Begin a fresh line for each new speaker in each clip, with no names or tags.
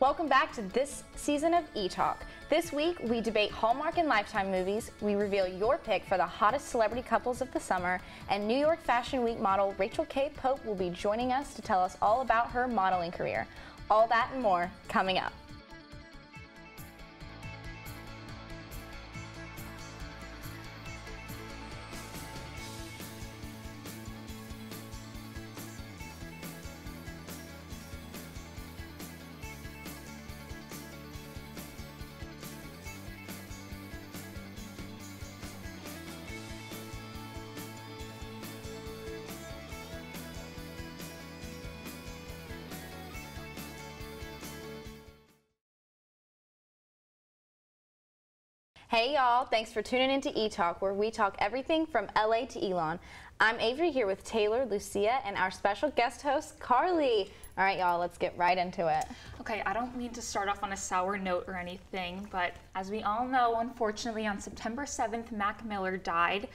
Welcome back to this season of ETalk. This week, we debate Hallmark and Lifetime movies, we reveal your pick for the hottest celebrity couples of the summer, and New York Fashion Week model Rachel K. Pope will be joining us to tell us all about her modeling career. All that and more coming up. Hey y'all, thanks for tuning into ETalk, where we talk everything from LA to Elon. I'm Avery here with Taylor, Lucia, and our special guest host, Carly. All right, y'all, let's get right into it.
Okay, I don't mean to start off on a sour note or anything, but as we all know, unfortunately, on September 7th, Mac Miller died.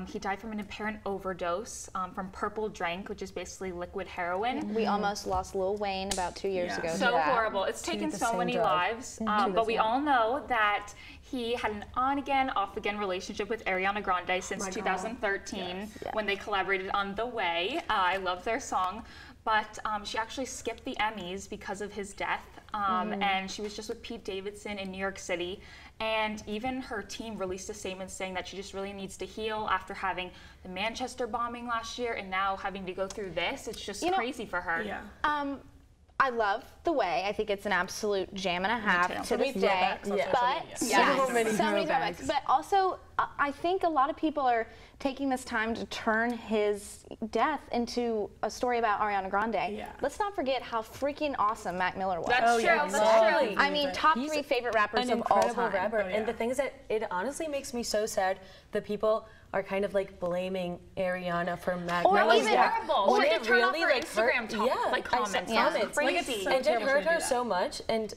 He died from an apparent overdose from purple drink, which is basically liquid heroin.
We almost lost Lil Wayne about 2 years ago.
So horrible. It's taken so many lives, but we all know that he had an on-again, off-again relationship with Ariana Grande since 2013 when they collaborated on The Way. I love their song. But she actually skipped the Emmys because of his death, and she was just with Pete Davidson in New York City. And even her team released a statement saying that she just really needs to heal after having the Manchester bombing last year and now having to go through this. It's just crazy for her.
Yeah.
I love The Way. I think it's an absolute jam and a half to this day. But
so many
throwbacks. But also, I think a lot of people are taking this time to turn his death into a story about Ariana Grande.
Yeah.
Let's not forget how freaking awesome Mac Miller was.
That's true. That's true.
I mean, top 3 favorite rappers of all time.
Rapper. And the thing is that it honestly makes me so sad that people are kind of like blaming Ariana for Mac Miller's death.
Or they turn off her Instagram comments.
Crazy.
And it hurt her so much. And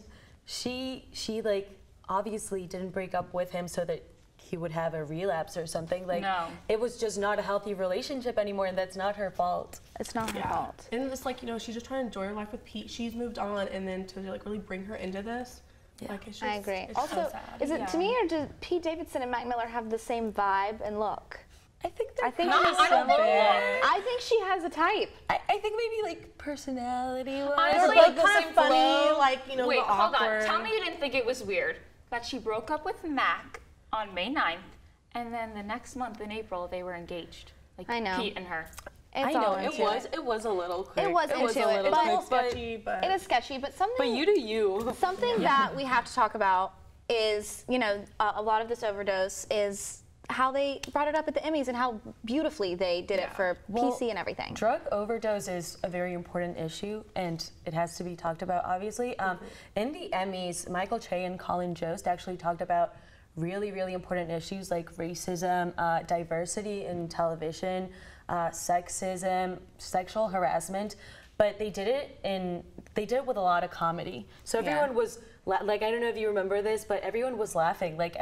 she like obviously didn't break up with him so that he would have a relapse or something. Like, it was just not a healthy relationship anymore, and that's not her fault.
It's not her fault.
And it's like, you know, she's just trying to enjoy her life with Pete. She's moved on, and then to like really bring her into this, like, it's just,
I agree.
It's
Also,
so sad.
is it to me, or do Pete Davidson and Mac Miller have the same vibe and look?
I think they're
I think she has a type.
I think maybe like personality-wise.
Honestly,
like kind of funny, like, you know,
wait, hold
awkward.
on. Tell me you didn't think it was weird that she broke up with Mac on May 9th, and then the next month in April they were engaged. Like,
I know.
Pete and her.
It's
I know it was a little quick.
It was
a little sketchy, but
it is sketchy. But something.
But you do you.
Something that we have to talk about is, you know, a lot of this overdose is how they brought it up at the Emmys and how beautifully they did it for PC and everything.
Drug overdose is a very important issue, and it has to be talked about, obviously. In the Emmys, Michael Che and Colin Jost actually talked about really, really important issues like racism, diversity in television, sexism, sexual harassment, but they did it with a lot of comedy. So everyone was like, I don't know if you remember this, but everyone was laughing. Like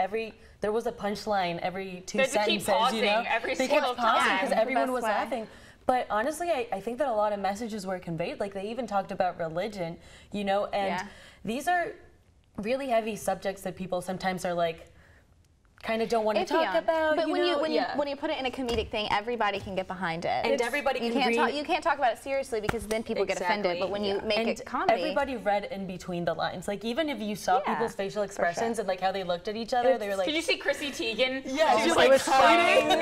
there was a punchline every 2 sentences.
Keep pausing
you know?
every
they
single
kept pausing
time.
because everyone was laughing. But honestly, I think that a lot of messages were conveyed. Like, they even talked about religion, you know, and these are really heavy subjects that people sometimes are like, kind of don't want to talk about.
But when you put it in a comedic thing, everybody can get behind it.
And everybody can
you can't talk about it seriously because then people get offended. But when you make it comedy,
everybody read in between the lines. Like, even if you saw people's facial expressions and like how they looked at each other, they were like.
Did you see Chrissy Teigen?
Yeah,
she was
like
fighting.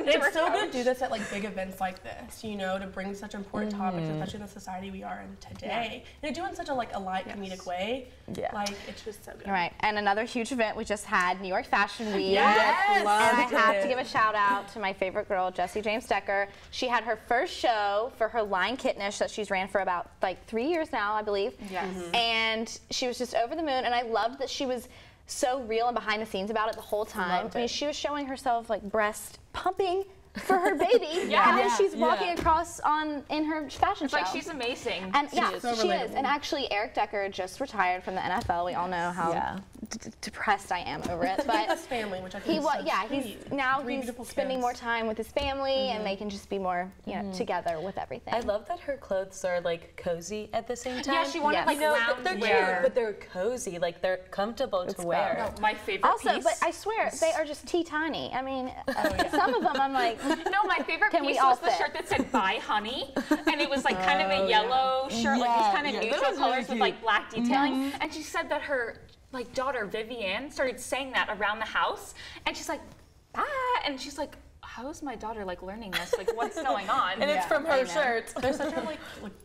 It's so good to do this at like big events like this, you know, to bring such important topics, especially in the society we are in today. And to do it in such a like a light, comedic way. Yeah. Like, it's just so good.
Right. And another huge event we just had, New York Fashion Week.
Yes.
And I have to give a shout out to my favorite girl, Jessie James Decker. She had her first show for her line Kittenish that she's ran for about like 3 years now, I believe.
Yes.
And she was just over the moon, and I loved that she was so real and behind the scenes about it the whole time. I mean, she was showing herself like breast pumping for her baby, and then she's walking across in her fashion show.
Like, she's amazing.
And she is. And actually, Eric Decker just retired from the NFL. We all know how depressed I am over it. But
his family, which I think
he's spending more time with his family, and they can just be more, you know, together with everything.
I love that her clothes are like cozy at the same time.
Yeah, she wanted like lounge
they're
wear.
cute, but they're cozy, like they're comfortable to wear.
No, my favorite piece.
But I swear they are just tiny. I mean, some of them I'm like.
No, my favorite piece was the shirt that said "Bye, honey," and it was like kind of a yellow shirt, like these kind of neutral colors with like black detailing. And she said that her like daughter Vivian started saying that around the house, and she's like, "Bye," and she's like, how is my daughter like learning this? Like, what's going on?
And it's from her shirt.
They're such a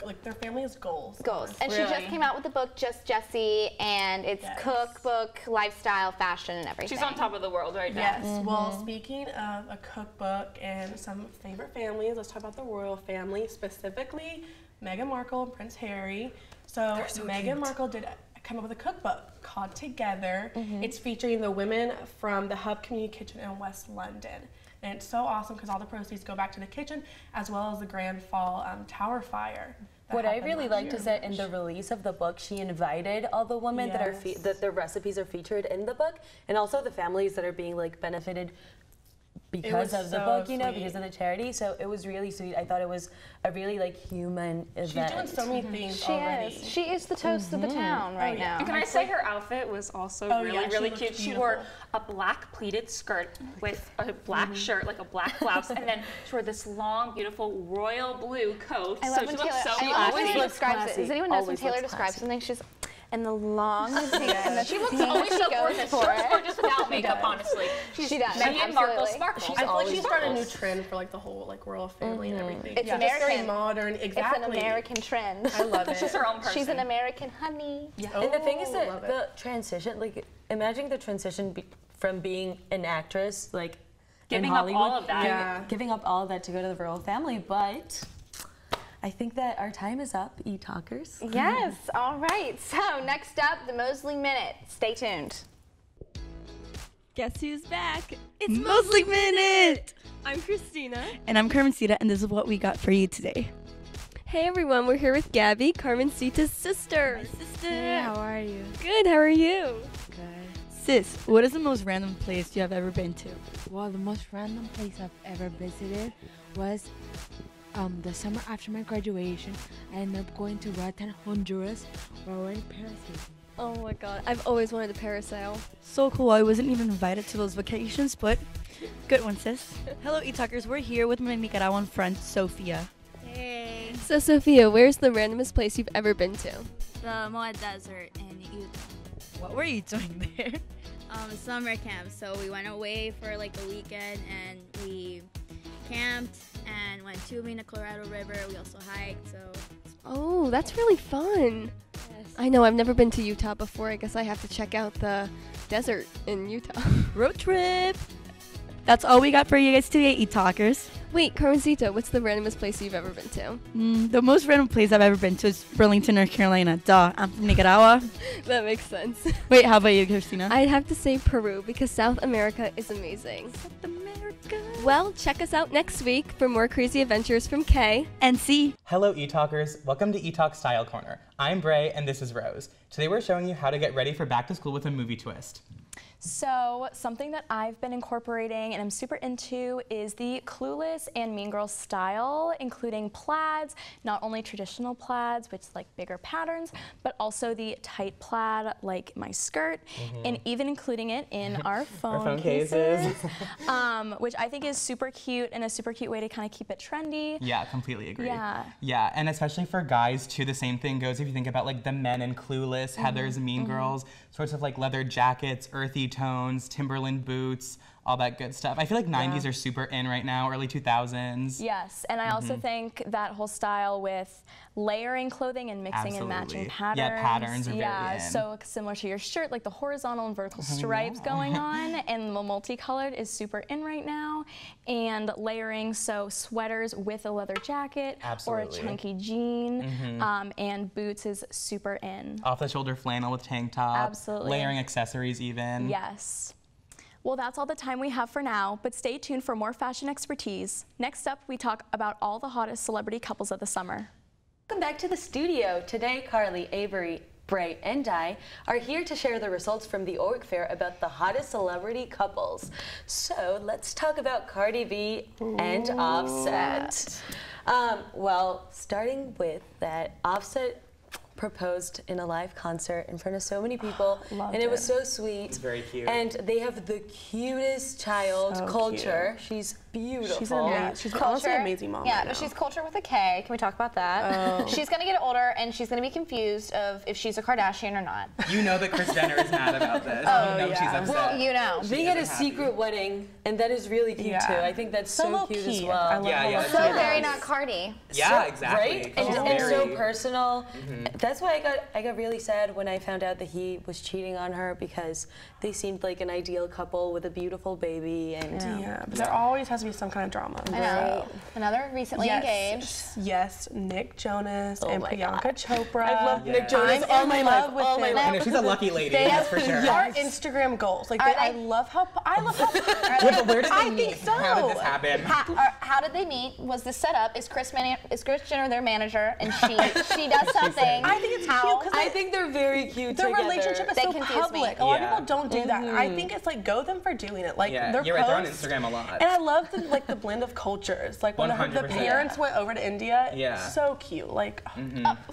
like their family is goals.
And she just came out with the book Just Jessie, and it's cookbook, lifestyle, fashion, and everything.
She's on top of the world right now.
Yes. Well, speaking of a cookbook and some favorite families, let's talk about the royal family, specifically Meghan Markle and Prince Harry. So Meghan Markle did come up with a cookbook called Together. It's featuring the women from the Hub Community Kitchen in West London. And it's so awesome because all the proceeds go back to the kitchen as well as the Grand Fall Tower fire.
What I really liked is that in the release of the book, she invited all the women that their recipes are featured in the book, and also the families that are being like benefited because of the book, you know, because of the charity. So it was really sweet. I thought it was a really like human event.
She's doing so many things already.
She is the toast of the town right now.
And can I say her outfit was also really cute. She wore a black pleated skirt with a black shirt, like a black blouse, and then she wore this long, beautiful royal blue coat.
I love when Taylor describes it. Does anyone know when Taylor describes something? She's and the long and
she looks always so gorgeous. She looks gorgeous without makeup, honestly.
She does.
Meghan Markle sparkles.
I feel like she started a new trend for like the whole like royal family and everything.
It's American.
Very modern, exactly.
It's an American trend.
I love it.
She's her own person.
She's an American honey.
Yeah. And the thing is that the transition, like imagine the transition from being an actress, like
giving
in Hollywood,
up all of that.
Giving up all of that to go to the royal family, but I think that our time is up, ETalkers.
Yes, all right. So next up, the Mosley Minute. Stay tuned.
Guess who's back? It's Mosley Minute! I'm Christina. And I'm Carmencita, and this is what we got for you today. Hey everyone, we're here with Gabby, Carmencita's sister. My sister.
Hey, how are you?
Good, how are you?
Good.
Sis, what is the most random place you have ever been to?
Well, the most random place I've ever visited was the summer after my graduation. I ended up going to Roatan, Honduras, where we went parasailing.
Oh my god, I've always wanted to parasail. So cool, I wasn't even invited to those vacations, but good one, sis. Hello, ETalkers, we're here with my Nicaraguan friend, Sophia.
Hey.
So, Sophia, where's the randomest place you've ever been to?
The Moa Desert in Utah.
What were you doing there?
Summer camp. So we went away for like a weekend and we camped and went tubing in the Colorado River. We also hiked. So.
Oh, that's really fun.
Yes.
I know, I've never been to Utah before. I guess I have to check out the desert in Utah. Road trip. That's all we got for you guys today, ETalkers. Wait, Carmencita, what's the randomest place you've ever been to?
The most random place I've ever been to is Burlington, North Carolina. Duh, I'm from Nicaragua.
That makes sense.
Wait, how about you, Christina?
I'd have to say Peru because South America is amazing.
South America.
Well, check us out next week for more crazy adventures from Kay
and C.
Hello, ETalkers. Welcome to ETalk Style Corner. I'm Bray, and this is Rose. Today we're showing you how to get ready for back to school with a movie twist.
So something that I've been incorporating and I'm super into is the Clueless and Mean Girls style, including plaids, not only traditional plaids, which is like bigger patterns, but also the tight plaid like my skirt, and even including it in our phone cases. Which I think is super cute and a super cute way to kind of keep it trendy.
Yeah, completely agree.
Yeah.
Yeah, and especially for guys too, the same thing goes if you think about like the men in Clueless, Heather's Mean Girls, sorts of like leather jackets, earthy tones, Timberland boots, all that good stuff. I feel like 90s are super in right now, early 2000s.
Yes, and I also think that whole style with layering clothing and mixing and matching patterns.
Yeah, patterns are very in.
So similar to your shirt, like the horizontal and vertical stripes going on, and the multicolored is super in right now. And layering, so sweaters with a leather jacket or a chunky jean, and boots is super in.
Off-the-shoulder flannel with tank top.
Absolutely.
Layering accessories even.
Yes. Well, that's all the time we have for now, but stay tuned for more fashion expertise. Next up, we talk about all the hottest celebrity couples of the summer.
Welcome back to the studio. Today, Carly, Avery, Bright, and Di are here to share the results from the org fair about the hottest celebrity couples. So let's talk about Cardi B and Offset. Well, starting with that, Offset proposed in a live concert in front of so many people, and it was so sweet. It's
very cute.
And they have the cutest child, Culture. She's beautiful.
She's honestly an amazing mom.
Yeah, but she's Culture with a K. Can we talk about that? She's gonna get older, and she's gonna be confused of if she's a Kardashian or not.
You know that Kris Jenner is mad about this. You know she's upset.
Well, you know.
They had a secret wedding, and that is really cute too. I think that's so cute as well.
So very not Cardi.
Yeah, exactly.
Right? And so personal. That's why I got really sad when I found out that he was cheating on her, because they seemed like an ideal couple with a beautiful baby. And
but there always has to be some kind of drama.
I know. Another recently engaged.
Yes, Nick Jonas and Priyanka Chopra.
I love Nick Jonas.
I'm in love with him.
I know, she's a lucky lady, that's for sure.
Our Instagram goals. Like, I love how.
But where did they meet?
think so.
How did this happen?
How did they meet? Was this set up? Is Kris Jenner their manager, and she does something?
I think it's cute because
I think they're very cute
their
together.
relationship is so public. A lot of people don't do that. I think it's like, go them for doing it. Like their
you're right, they're on
posts,
Instagram a lot.
and I love the blend of cultures. Like when the parents went over to India, so cute. Like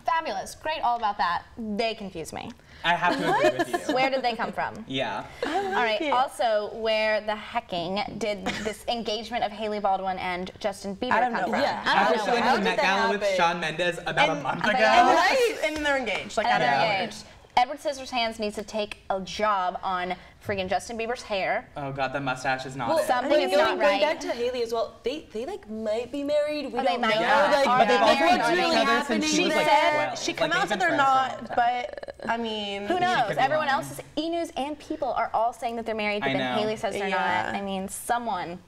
Fabulous, great, all about that. They confuse me.
I have to agree with you.
Where did they come from?
Yeah.
All right. Also, where the hecking did this engagement of Haley Baldwin and Justin Bieber come from?
Yeah.
After showing the Met Gala with Shawn Mendes about a month ago.
And they're engaged. Like
they're engaged. Edward Scissorhands needs to take a job on freaking Justin Bieber's hair.
Oh God, the mustache is not it.
Something is not right.
Going back to Haley as well, they like might be married. We don't know.
But they've also
what's
known
really
each other since she was like 12.
She came out that they're not, but I mean,
who knows? Everyone else, E! News and People are all saying that they're married, but then Haley says they're not. I mean, someone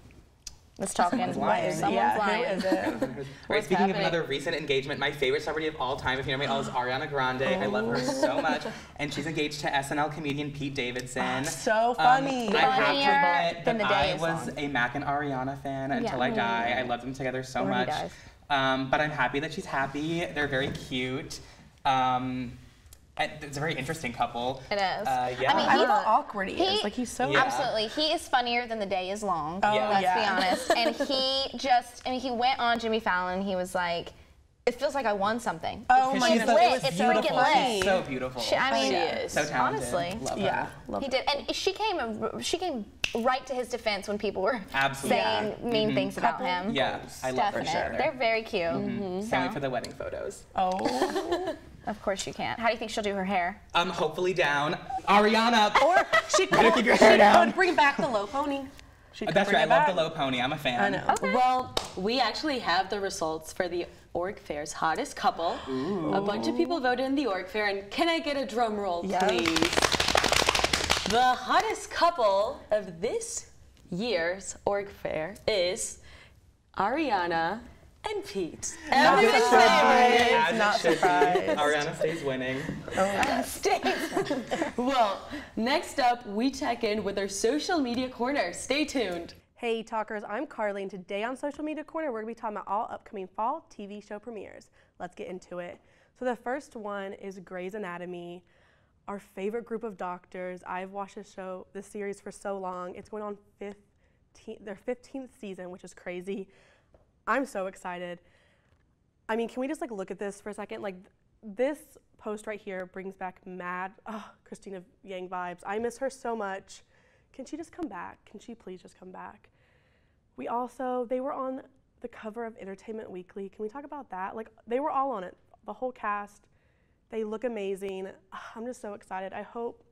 was talking.
Someone's lying.
Someone's lying.
Who is it?
Right, speaking of another recent engagement, my favorite celebrity of all time, if you know me at all, is Ariana Grande. I love her so much. And she's engaged to SNL comedian Pete Davidson.
So funny.
I have to admit that I was a Mac and Ariana fan until I die. I love them together so much. But I'm happy that she's happy. They're very cute. It's a very interesting couple.
It is.
I mean, I love how awkward he is. Like, he's so
absolutely. He is funnier than the day is long. Let's be honest. And he went on Jimmy Fallon. He was like, "It feels like I won something."
Oh my goodness,
it's freaking lit.
She's so beautiful.
I mean,
she is.
So talented.
Honestly,
love her.
He did, and she came right to his defense when people were saying mean things about him.
Yeah, I love her. Sure.
They're very cute.
Can't wait for the wedding photos.
Oh. Of course you can't. How do you think she'll do her hair?
Hopefully down. Ariana.
Or she could
keep your hair down.
Bring back the low pony.
That's right. I love the low pony. I'm a fan.
I know.
Okay. Well, we actually have the results for the org fair's hottest couple. A bunch of people voted in the org fair, and can I get a drum roll, please? The hottest couple of this year's org fair is Ariana and Pete.
Everyone's favorite. Not surprised. Ariana stays winning.
Well, next up, we check in with our social media corner. Stay tuned.
Hey talkers, I'm Carly, and today on Social Media Corner, we're going to be talking about all upcoming fall TV show premieres. Let's get into it. So the first one is Grey's Anatomy, our favorite group of doctors. I've watched this series for so long. It's going on their 15th season, which is crazy. I'm so excited. I mean, can we just look at this for a second? This post right here brings back mad Christina Yang vibes. I miss her so much. Can she just come back? Can she please just come back? They were on the cover of Entertainment Weekly. Can we talk about that? They were all on it, the whole cast. They look amazing. I'm just so excited. I hope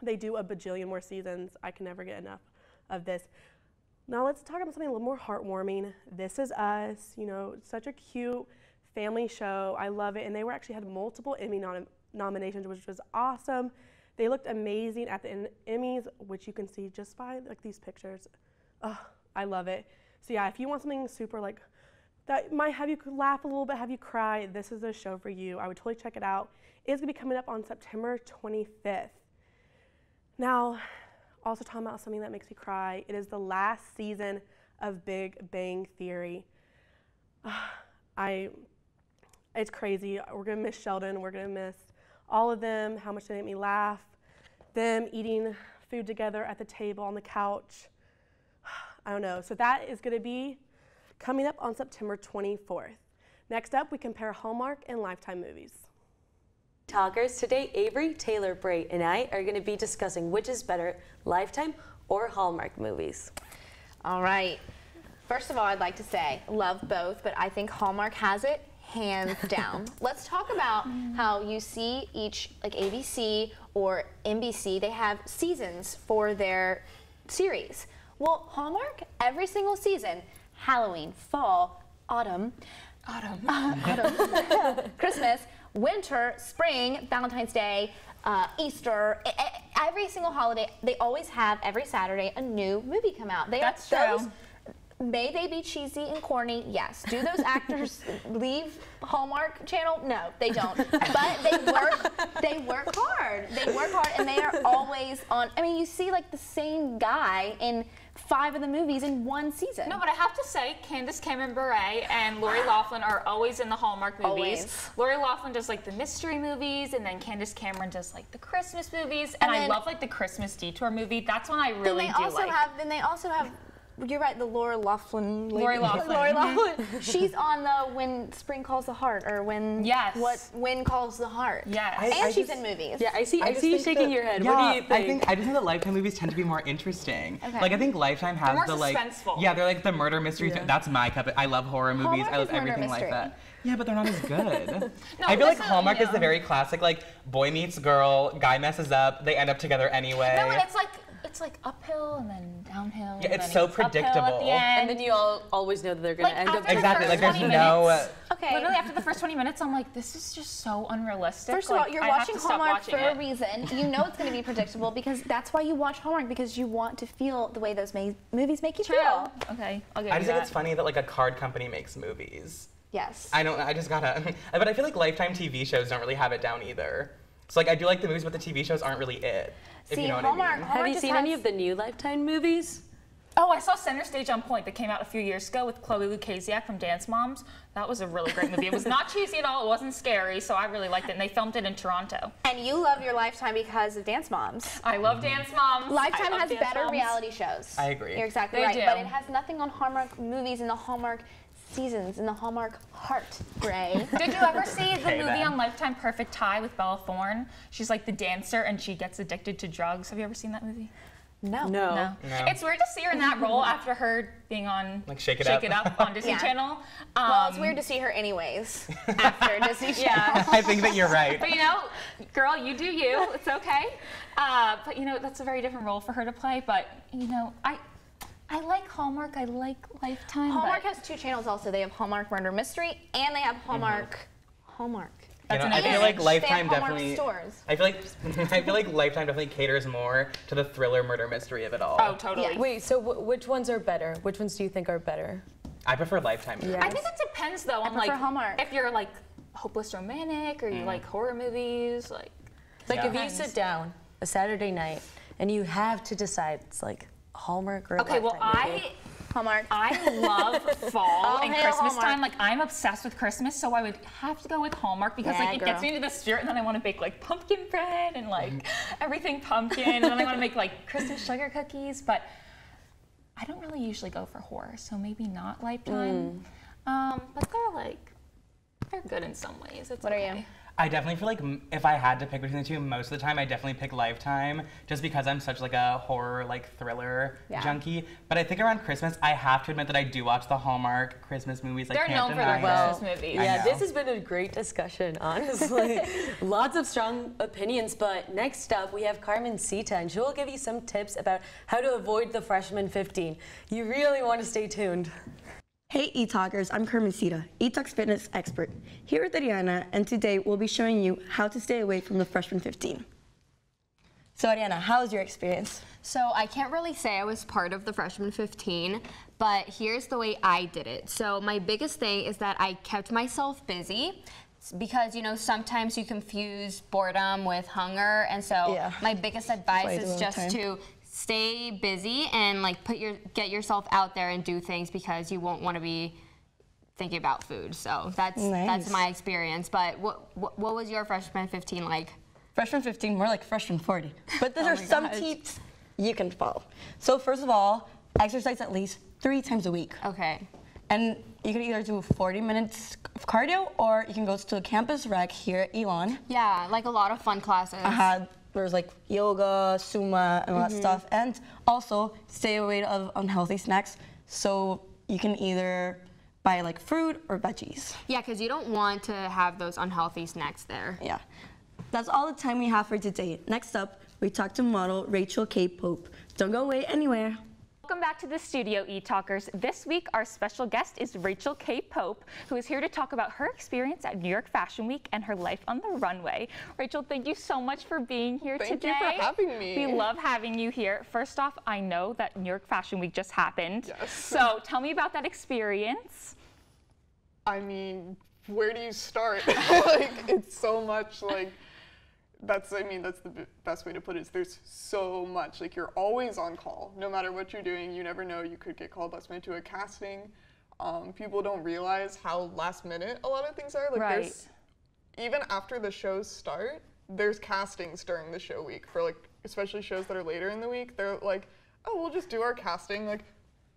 they do a bajillion more seasons. I can never get enough of this. Now let's talk about something a little more heartwarming. This Is Us, it's such a cute family show. I love it. And they actually had multiple Emmy nominations, which was awesome. They looked amazing at the Emmys, which you can see just by these pictures. I love it. So yeah, if you want something super that might have you laugh a little bit, have you cry, this is a show for you. I would totally check it out. It's gonna be coming up on September 25th. Now, also talking about something that makes me cry, it is the last season of Big Bang Theory. It's crazy. We're gonna miss Sheldon. We're gonna miss all of them, how much they make me laugh, them eating food together at the table on the couch. I don't know. So that is going to be coming up on September 24th. Next up, we compare Hallmark and Lifetime movies.
Talkers, today Avery, Taylor, Bray, and I are going to be discussing which is better, Lifetime or Hallmark movies.
All right. First of all, I'd like to say, love both, but I think Hallmark has it hands down. Let's talk about how you see each, like ABC or NBC, they have seasons for their series. Well, Hallmark, every single season, Halloween, fall, autumn, Christmas, winter, spring, Valentine's Day, Easter, every single holiday, they always have every Saturday a new movie come out.
That's true.
May they be cheesy and corny? Yes. Do those actors leave Hallmark Channel? No, they don't. But they work hard. They work hard, and they are always on. I mean, you see like the same guy in 5 of the movies in one season.
No, but I have to say, Candace Cameron Bure and Lori Loughlin are always in the Hallmark movies.
Always.
Lori Loughlin does like the mystery movies, and then Candace Cameron does like the Christmas movies, and I love like the Christmas Detour movie. That's one I really do like.
Then they also have. You're right, the Lori Loughlin.
Lori Loughlin.
She's on the When Spring Calls the Heart, or when When Calls the Heart.
Yes.
And she's in movies.
Yeah, I see you shaking your head.
Yeah,
what do you think?
I just think that Lifetime movies tend to be more interesting.
Okay.
Like I think Lifetime has
They're
the
more suspenseful.
Yeah, they're like the murder mystery. That's my cup. I love horror movies.
Hallmark
I love
is murder
everything
mystery.
like that. Yeah, but they're not as good.
No,
I feel like
listen,
Hallmark is
yeah.
the very classic, like boy meets girl, guy messes up, they end up together anyway.
No, and it's like uphill and then downhill.
Yeah,
and
it's
then
so
uphill at the
predictable.
end.
And then you always know that they're going to end up
after the
Exactly,
first
like there's
20
no.
minutes,
Okay.
Literally after the first 20 minutes, I'm like, this is just so unrealistic.
First of all,
Like,
you're
I have
watching
to stop
Hallmark
watching
for a
it.
reason. You know it's going to be predictable because that's why you watch Hallmark, because you want to feel the way those movies make you feel.
Okay, I'll give
I
you
just think
that.
it's funny that like a card company makes movies.
Yes.
I just gotta. But I feel like Lifetime TV shows don't really have it down either. So like I do like the movies, but the TV shows aren't really it. If
See,
you know what
Hallmark.
I mean.
Have you
just
seen any of the new Lifetime movies?
Oh, I saw Center Stage on Point that came out a few years ago with Chloe Lucasiak from Dance Moms. That was a really great movie. It was not cheesy at all. It wasn't scary, so I really liked it. And they filmed it in Toronto.
And you love your Lifetime because of Dance Moms.
I love Dance Moms.
Lifetime
I love
has
Dance
better
Moms.
reality shows.
I agree.
You're exactly
They
right.
do.
But it has nothing on Hallmark movies and the Hallmark seasons and the Hallmark heart, Gray.
Did you ever see the
Okay,
movie
then.
on Lifetime Perfect Tie with Bella Thorne? She's like the dancer and she gets addicted to drugs. Have you ever seen that movie?
No.
No. It's weird to see her in that role after her being on
Like Shake It
Up on Disney
Yeah.
Channel.
Well, it's weird to see her anyways after Disney Channel.
I think that you're right.
But you know, girl, you do you. It's okay. But you know, that's a very different role for her to play. But you know, I like Hallmark. I like Lifetime.
Hallmark
but
has 2 channels also. They have Hallmark Murder Mystery and they have Hallmark.
You know,
an
I feel
advantage.
like
They
Lifetime
have Hallmark
definitely.
stores.
I feel like Lifetime definitely caters more to the thriller murder mystery of it all.
Oh, totally.
Yeah.
Wait, so which ones are better? Which ones do you think are better?
I prefer Lifetime.
Yeah.
I think it depends though on
prefer
like
Hallmark.
if you're like hopeless romantic or you like horror movies, like
Like if you
Depends.
sit down a Saturday night and you have to decide, it's like Hallmark or
okay, well
Lifetime movie.
Hallmark.
I love fall
Oh,
and
hail
Christmas
Hallmark.
time. Like I'm obsessed with Christmas, so I would have to go with Hallmark because
Yeah,
like it gets
girl.
me into the spirit, and then I want to bake like pumpkin bread and like everything pumpkin, and then I want to make like Christmas sugar cookies. But I don't really usually go for horror, so maybe not Lifetime. But they're good in some ways. It's
What are
okay.
you?
I definitely feel like if I had to pick between the two, most of the time I definitely pick Lifetime, just because I'm such like a horror like thriller junkie. But I think around Christmas, I have to admit that I do watch the Hallmark Christmas movies.
They're
I can't
known for
deny
their
it.
Christmas movies.
I
Yeah,
know.
this has been a great discussion, honestly. Lots of strong opinions, but next up we have Carmen Sita, and she will give you some tips about how to avoid the freshman 15. You really want to stay tuned.
Hey ETalkers, I'm Carmen Sita, ETalk's fitness expert, here with Ariana, and today we'll be showing you how to stay away from the freshman 15. So Ariana, how was your experience?
So I can't really say I was part of the freshman 15, but here's the way I did it. So my biggest thing is that I kept myself busy because, you know, sometimes you confuse boredom with hunger, and so my biggest advice is just to stay busy and like get yourself out there and do things because you won't want to be thinking about food. So that's my experience. But what was your freshman 15 like?
freshman 15, more like freshman 40. But these are some tips you can follow. So first of all, exercise at least 3 times a week.
Okay.
And you can either do 40 minutes of cardio, or you can go to a campus rec here at Elon.
Yeah, like a lot of fun classes.
There's like yoga, Zumba, and all that stuff. And also stay away of unhealthy snacks. So you can either buy like fruit or veggies.
Yeah, because you don't want to have those unhealthy snacks there.
Yeah. That's all the time we have for today. Next up, we talk to model Rachel K. Pope. Don't go away anywhere.
Welcome back to the studio, ETalkers. This week, our special guest is Rachel K. Pope, who is here to talk about her experience at New York Fashion Week and her life on the runway. Rachel, thank you so much for being here today.
Thank you for having me.
We love having you here. First off, I know that New York Fashion Week just happened.
Yes.
So tell me about that experience.
I mean, where do you start? Like, it's so much, like, that's the best way to put it, is there's so much. Like, you're always on call. No matter what you're doing, you never know. You could get called last minute to a casting. People don't realize how last minute a lot of things are. Like, there's, even after the shows start, there's castings during the show week for, like, especially shows that are later in the week. They're like, oh, we'll just do our casting, like,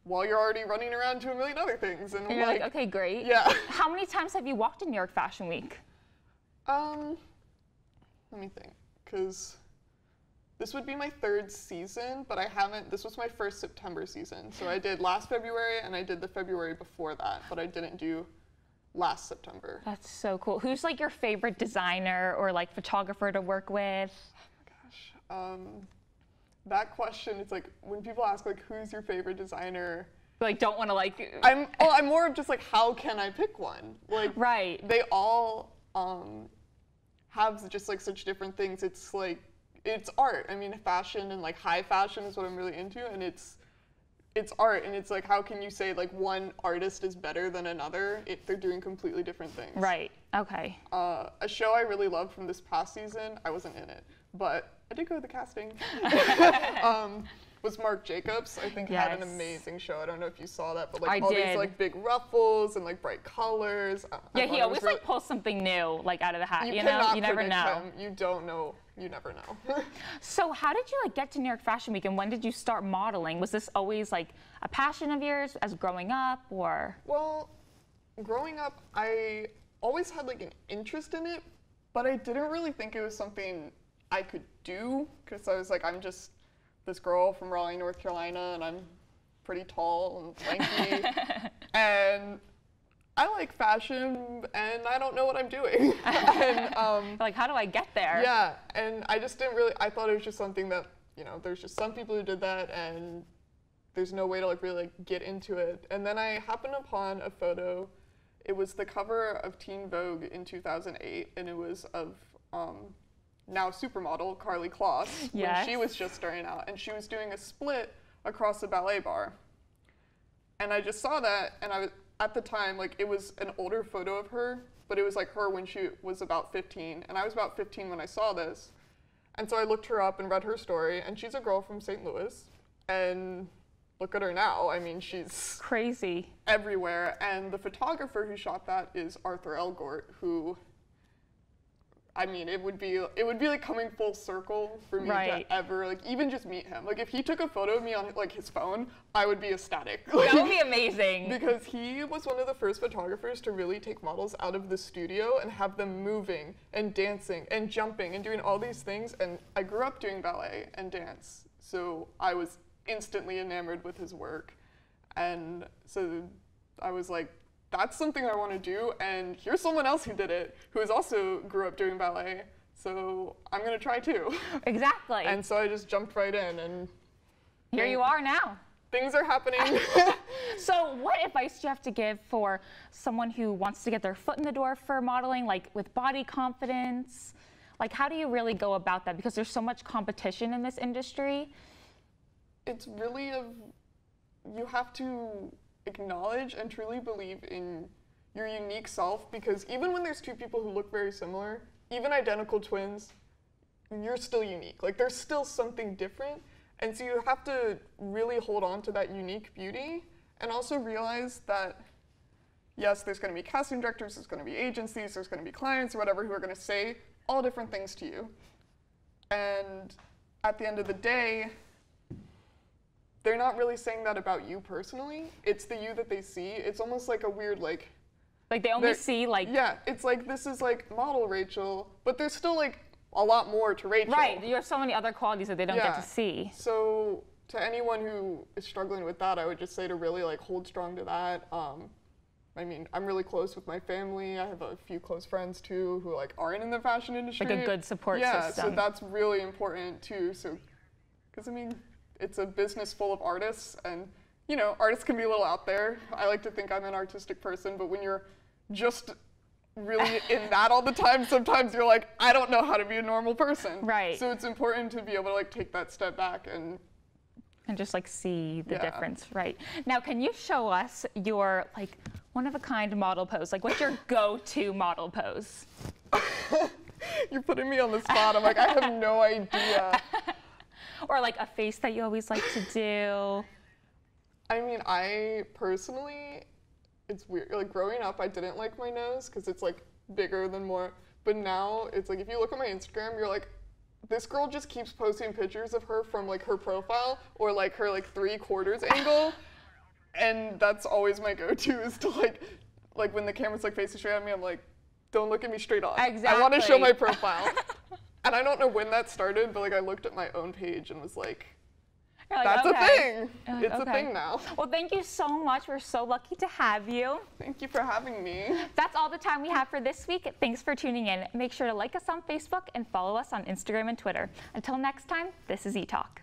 while you're already running around to a million other things. And
you're like, okay, great.
Yeah.
How many times have you walked in New York Fashion Week?
Let me think, because this would be my 3rd season, but this was my first September season. So I did last February, and I did the February before that, but I didn't do last September.
That's so cool. Who's like your favorite designer or like photographer to work with?
Oh my gosh. That question, it's like, when people ask like, who's your favorite designer?
Like, don't want to like...
I'm more of just like, how can I pick one? Like, they all have just like such different things. It's like, it's art. I mean, fashion and like high fashion is what I'm really into, and it's art, and it's like, how can you say like one artist is better than another if they're doing completely different things?
Right, okay.
A show I really loved from this past season, I wasn't in it, but I did go to the casting, was Marc Jacobs. I think had an amazing show. I don't know if you saw that, but like these like big ruffles and like bright colors.
Yeah, he always like pulls something new like out of the hat, you know? You never know.
Him. You don't know. You never know.
So how did you like get to New York Fashion Week, and when did you start modeling? Was this always like a passion of yours as growing up, or?
Well, growing up, I always had like an interest in it, but I didn't really think it was something I could do, because I was like, I'm just this girl from Raleigh, North Carolina, and I'm pretty tall and lanky, and I like fashion, and I don't know what I'm doing. And,
like, how do I get there?
Yeah, and I just didn't really, I thought it was just something that, you know, there's just some people who did that, and there's no way to like really like get into it. And then I happened upon a photo. It was the cover of Teen Vogue in 2008, and it was of now supermodel Carly Kloss, when she was just starting out, and she was doing a split across a ballet bar. And I just saw that, and I was, at the time, like, it was an older photo of her, but it was like her when she was about 15, and I was about 15 when I saw this. And so I looked her up and read her story, and she's a girl from St. Louis, and look at her now. I mean, she's
crazy
everywhere. And the photographer who shot that is Arthur Elgort, who, I mean, it would be like coming full circle for me to ever, like, even just meet him. Like, if he took a photo of me on like his phone, I would be ecstatic.
That would be amazing.
Because he was one of the first photographers to really take models out of the studio and have them moving and dancing and jumping and doing all these things. And I grew up doing ballet and dance, so I was instantly enamored with his work. And so I was like, that's something I want to do, and here's someone else who did it, who also grew up doing ballet, so I'm going to try too.
Exactly.
And so I just jumped right in, and
here you are now.
Things are happening.
So what advice do you have to give for someone who wants to get their foot in the door for modeling, like with body confidence? Like, how do you really go about that? Because there's so much competition in this industry.
It's really you have to acknowledge and truly believe in your unique self, because even when there's two people who look very similar, even identical twins, you're still unique. Like, there's still something different, and so you have to really hold on to that unique beauty, and also realize that, yes, there's going to be casting directors, there's going to be agencies, there's going to be clients or whatever who are going to say all different things to you, And at the end of the day, they're not really saying that about you personally. It's the you that they see. It's almost like a weird, like
they only see, like...
Yeah, it's like, this is, like, model Rachel, but there's still, like, a lot more to Rachel.
Right, you have so many other qualities that they don't get to see.
So, to anyone who is struggling with that, I would just say to really, like, hold strong to that. I mean, I'm really close with my family. I have a few close friends, too, who, like, aren't in the fashion industry.
Like a good support system.
Yeah, so that's really important, too. So, because, I mean, it's a business full of artists, and, you know, artists can be a little out there. I like to think I'm an artistic person, but when you're just really in that all the time, sometimes you're like, I don't know how to be a normal person.
Right.
So it's important to be able to, like, take that step back and
just, like, see the difference. Right. Now, can you show us your, like, one-of-a-kind model pose? Like, what's your go-to model pose?
You're putting me on the spot. I'm like, I have no idea.
Or, like, a face that you always like to do.
I mean, I personally... It's weird, like growing up I didn't like my nose because it's like bigger than more, but now it's like if you look at my Instagram you're like, this girl just keeps posting pictures of her from like her profile or like her like 3/4 angle, and that's always my go-to is to like when the camera's like facing straight at me, I'm like, don't look at me straight on.
Exactly.
I want to show my profile. And I don't know when that started, but like I looked at my own page and was like,
like,
that's
okay.
a thing.
Like,
it's a thing now.
Well, thank you so much. We're so lucky to have you.
Thank you for having me.
That's all the time we have for this week. Thanks for tuning in. Make sure to like us on Facebook and follow us on Instagram and Twitter. Until next time, this is ETalk.